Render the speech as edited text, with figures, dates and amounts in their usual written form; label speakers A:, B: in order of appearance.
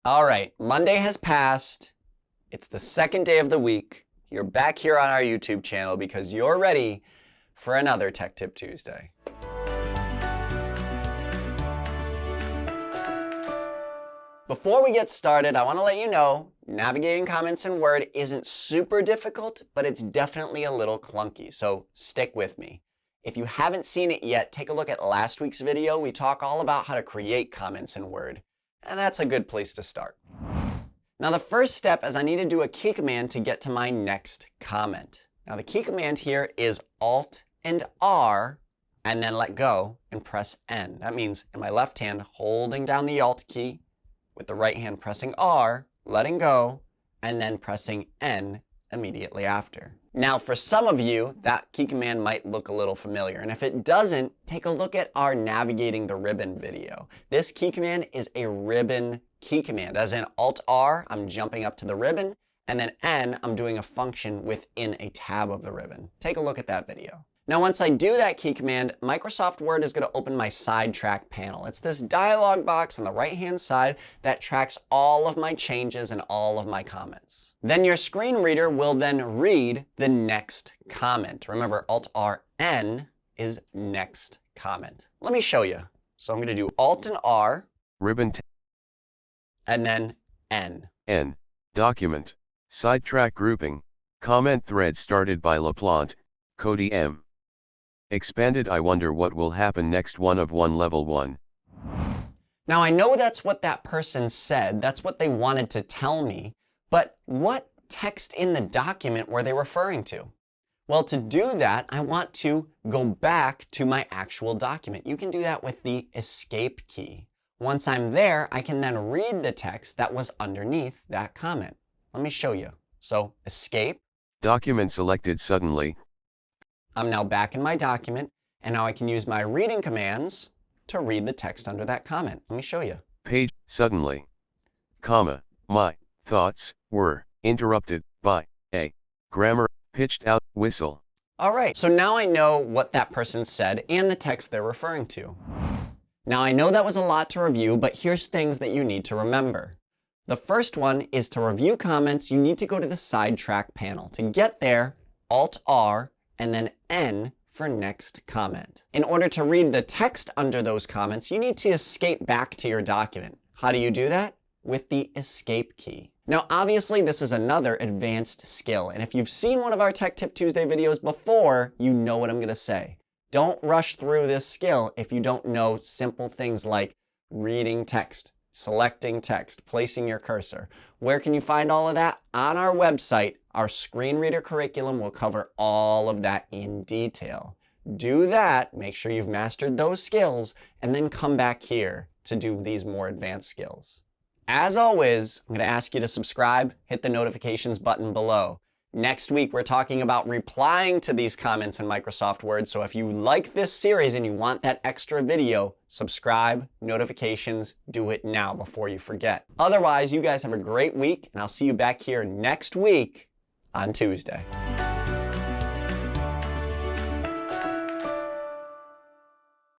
A: All right, Monday has passed. It's the second day of the week. You're back here on our YouTube channel because you're ready for another Tech Tip Tuesday. Before we get started, I want to let you know navigating comments in Word isn't super difficult, but it's definitely a little clunky, so stick with me. If you haven't seen it yet, take a look at last week's video. We talk all about how to create comments in Word, and that's a good place to start. Now the first step is I need to do a key command to get to my next comment. Now the key command here is Alt and R, and then let go and press N. That means in my left hand holding down the Alt key, with the right hand pressing R, letting go, and then pressing N immediately after. Now for some of you, that key command might look a little familiar, and if it doesn't, take a look at our navigating the ribbon video. This key command is a ribbon key command, as in Alt-R, I'm jumping up to the ribbon, and then N, I'm doing a function within a tab of the ribbon. Take a look at that video. Now once I do that key command, Microsoft Word is going to open my sidetrack panel. It's this dialog box on the right-hand side that tracks all of my changes and all of my comments. Then your screen reader will then read the next comment. Remember, Alt-R-N is next comment. Let me show you. So I'm going to do Alt and R,
B: ribbon,
A: and then N.
B: N, document, sidetrack grouping, comment thread started by LaPlante, Cody M. Expanded. I wonder what will happen next. 1 of 1 level 1.
A: Now I know that's what that person said, that's what they wanted to tell me, but what text in the document were they referring to? Well, to do that, I want to go back to my actual document. You can do that with the escape key. Once I'm there, I can then read the text that was underneath that comment. Let me show you. So escape.
B: Document selected suddenly.
A: I'm now back in my document, and now I can use my reading commands to read the text under that comment. Let me show you.
B: Page suddenly, comma, my thoughts were interrupted by a grammar pitched out whistle.
A: All right, so now I know what that person said and the text they're referring to. Now I know that was a lot to review, but here's things that you need to remember. The first one is to review comments, you need to go to the sidetrack panel. To get there, Alt-R, and then N for next comment. In order to read the text under those comments, you need to escape back to your document. How do you do that? With the escape key. Now, obviously, this is another advanced skill, and if you've seen one of our Tech Tip Tuesday videos before, you know what I'm gonna say. Don't rush through this skill if you don't know simple things like reading text, selecting text, placing your cursor. Where can you find all of that? On our website. Our screen reader curriculum will cover all of that in detail. Do that, make sure you've mastered those skills, and then come back here to do these more advanced skills. As always, I'm going to ask you to subscribe, hit the notifications button below. Next week, we're talking about replying to these comments in Microsoft Word, so if you like this series and you want that extra video, subscribe, notifications, do it now before you forget. Otherwise, you guys have a great week, and I'll see you back here next week on Tuesday.